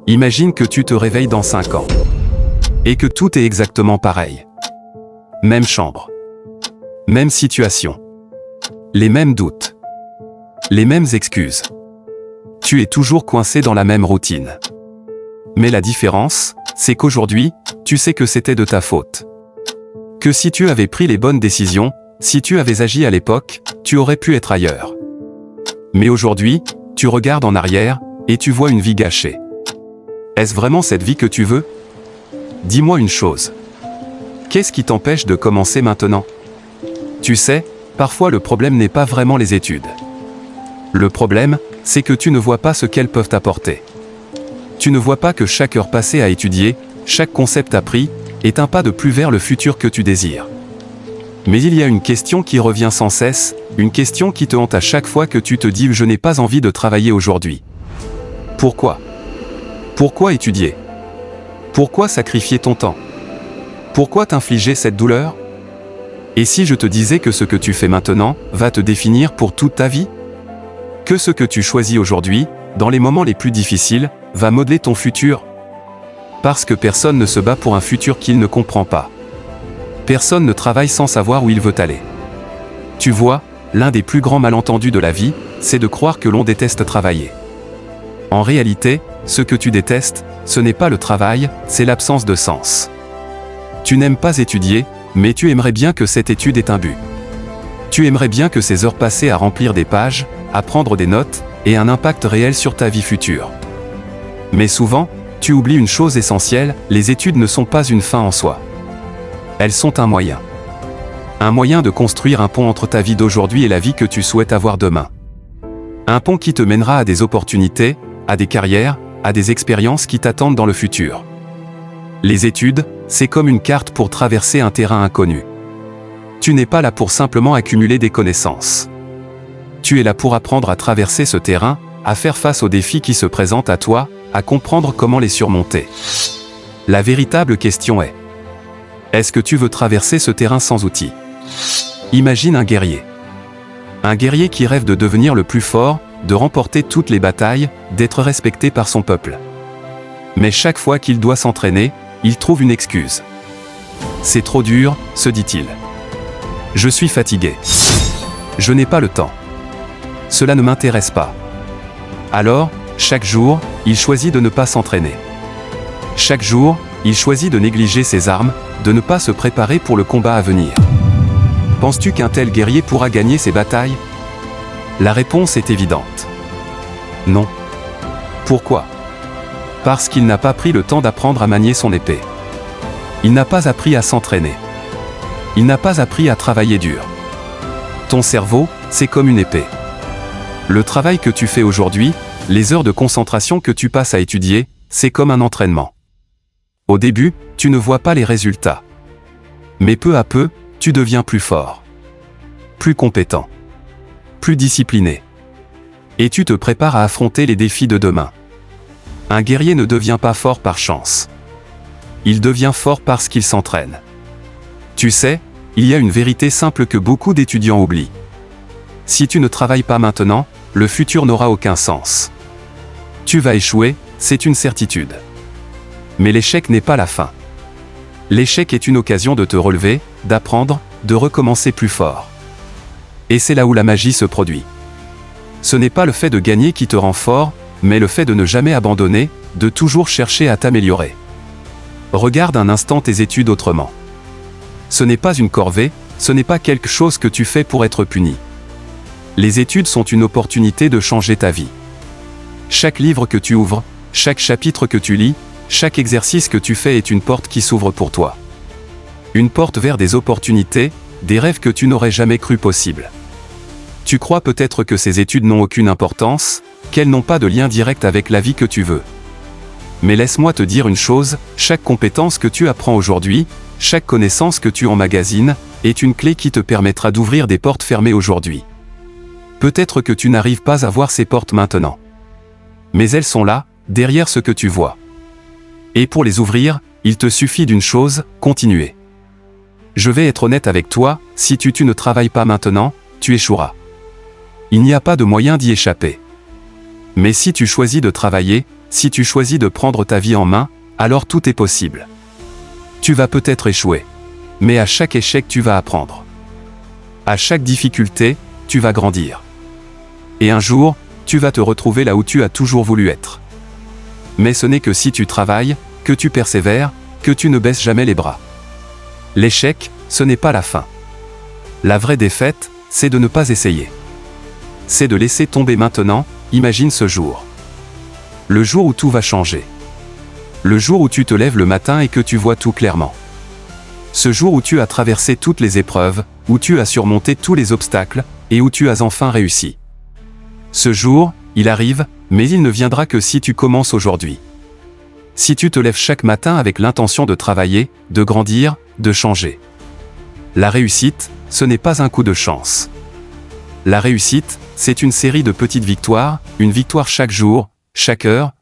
Imagine que tu te réveilles dans 5 ans. Et que tout est exactement pareil. Même chambre. Même situation. Les mêmes doutes. Les mêmes excuses. Tu es toujours coincé dans la même routine. Mais la différence, c'est qu'aujourd'hui, tu sais que c'était de ta faute. Que si tu avais pris les bonnes décisions, si tu avais agi à l'époque, tu aurais pu être ailleurs. Mais aujourd'hui, tu regardes en arrière, et tu vois une vie gâchée. Est-ce vraiment cette vie que tu veux? Dis-moi une chose. Qu'est-ce qui t'empêche de commencer maintenant? Tu sais, parfois le problème n'est pas vraiment les études. Le problème, c'est que tu ne vois pas ce qu'elles peuvent apporter. Tu ne vois pas que chaque heure passée à étudier, chaque concept appris, est un pas de plus vers le futur que tu désires. Mais il y a une question qui revient sans cesse, une question qui te hante à chaque fois que tu te dis « Je n'ai pas envie de travailler aujourd'hui ». Pourquoi? Pourquoi étudier? Pourquoi sacrifier ton temps? Pourquoi t'infliger cette douleur? Et si je te disais que ce que tu fais maintenant va te définir pour toute ta vie? Que ce que tu choisis aujourd'hui, dans les moments les plus difficiles, va modeler ton futur? Parce que personne ne se bat pour un futur qu'il ne comprend pas. Personne ne travaille sans savoir où il veut aller. Tu vois, l'un des plus grands malentendus de la vie, c'est de croire que l'on déteste travailler. En réalité, ce que tu détestes, ce n'est pas le travail, c'est l'absence de sens. Tu n'aimes pas étudier, mais tu aimerais bien que cette étude ait un but. Tu aimerais bien que ces heures passées à remplir des pages, à prendre des notes, aient un impact réel sur ta vie future. Mais souvent, tu oublies une chose essentielle, les études ne sont pas une fin en soi. Elles sont un moyen. Un moyen de construire un pont entre ta vie d'aujourd'hui et la vie que tu souhaites avoir demain. Un pont qui te mènera à des opportunités, à des carrières, à des expériences qui t'attendent dans le futur. Les études, c'est comme une carte pour traverser un terrain inconnu. Tu n'es pas là pour simplement accumuler des connaissances. Tu es là pour apprendre à traverser ce terrain, à faire face aux défis qui se présentent à toi, à comprendre comment les surmonter. La véritable question est: est-ce que tu veux traverser ce terrain sans outils? Imagine un guerrier. Un guerrier qui rêve de devenir le plus fort, de remporter toutes les batailles, d'être respecté par son peuple. Mais chaque fois qu'il doit s'entraîner, il trouve une excuse. C'est trop dur, se dit-il. Je suis fatigué. Je n'ai pas le temps. Cela ne m'intéresse pas. Alors, chaque jour, il choisit de ne pas s'entraîner. Chaque jour, il choisit de négliger ses armes, de ne pas se préparer pour le combat à venir. Penses-tu qu'un tel guerrier pourra gagner ces batailles? La réponse est évidente. Non. Pourquoi? Parce qu'il n'a pas pris le temps d'apprendre à manier son épée. Il n'a pas appris à s'entraîner. Il n'a pas appris à travailler dur. Ton cerveau, c'est comme une épée. Le travail que tu fais aujourd'hui, les heures de concentration que tu passes à étudier, c'est comme un entraînement. Au début, tu ne vois pas les résultats. Mais peu à peu, tu deviens plus fort. Plus compétent. Plus discipliné. Et tu te prépares à affronter les défis de demain. Un guerrier ne devient pas fort par chance. Il devient fort parce qu'il s'entraîne. Tu sais, il y a une vérité simple que beaucoup d'étudiants oublient. Si tu ne travailles pas maintenant, le futur n'aura aucun sens. Tu vas échouer, c'est une certitude. Mais l'échec n'est pas la fin. L'échec est une occasion de te relever, d'apprendre, de recommencer plus fort. Et c'est là où la magie se produit. Ce n'est pas le fait de gagner qui te rend fort, mais le fait de ne jamais abandonner, de toujours chercher à t'améliorer. Regarde un instant tes études autrement. Ce n'est pas une corvée, ce n'est pas quelque chose que tu fais pour être puni. Les études sont une opportunité de changer ta vie. Chaque livre que tu ouvres, chaque chapitre que tu lis, chaque exercice que tu fais est une porte qui s'ouvre pour toi. Une porte vers des opportunités, des rêves que tu n'aurais jamais cru possibles. Tu crois peut-être que ces études n'ont aucune importance, qu'elles n'ont pas de lien direct avec la vie que tu veux. Mais laisse-moi te dire une chose, chaque compétence que tu apprends aujourd'hui, chaque connaissance que tu emmagasines, est une clé qui te permettra d'ouvrir des portes fermées aujourd'hui. Peut-être que tu n'arrives pas à voir ces portes maintenant. Mais elles sont là, derrière ce que tu vois. Et pour les ouvrir, il te suffit d'une chose, continuer. Je vais être honnête avec toi, si tu ne travailles pas maintenant, tu échoueras. Il n'y a pas de moyen d'y échapper. Mais si tu choisis de travailler, Si tu choisis de prendre ta vie en main, alors tout est possible. Tu vas peut-être échouer. Mais à chaque échec, tu vas apprendre. À chaque difficulté, tu vas grandir. Et un jour, tu vas te retrouver là où tu as toujours voulu être. Mais ce n'est que si tu travailles, que tu persévères, que tu ne baisses jamais les bras. L'échec, ce n'est pas la fin. La vraie défaite, c'est de ne pas essayer. C'est de laisser tomber maintenant. Imagine ce jour. Le jour où tout va changer. Le jour où tu te lèves le matin et que tu vois tout clairement. Ce jour où tu as traversé toutes les épreuves, où tu as surmonté tous les obstacles, et où tu as enfin réussi. Ce jour, il arrive, mais il ne viendra que si tu commences aujourd'hui. Si tu te lèves chaque matin avec l'intention de travailler, de grandir, de changer. La réussite, ce n'est pas un coup de chance. La réussite, c'est une série de petites victoires, une victoire chaque jour, chaque heure,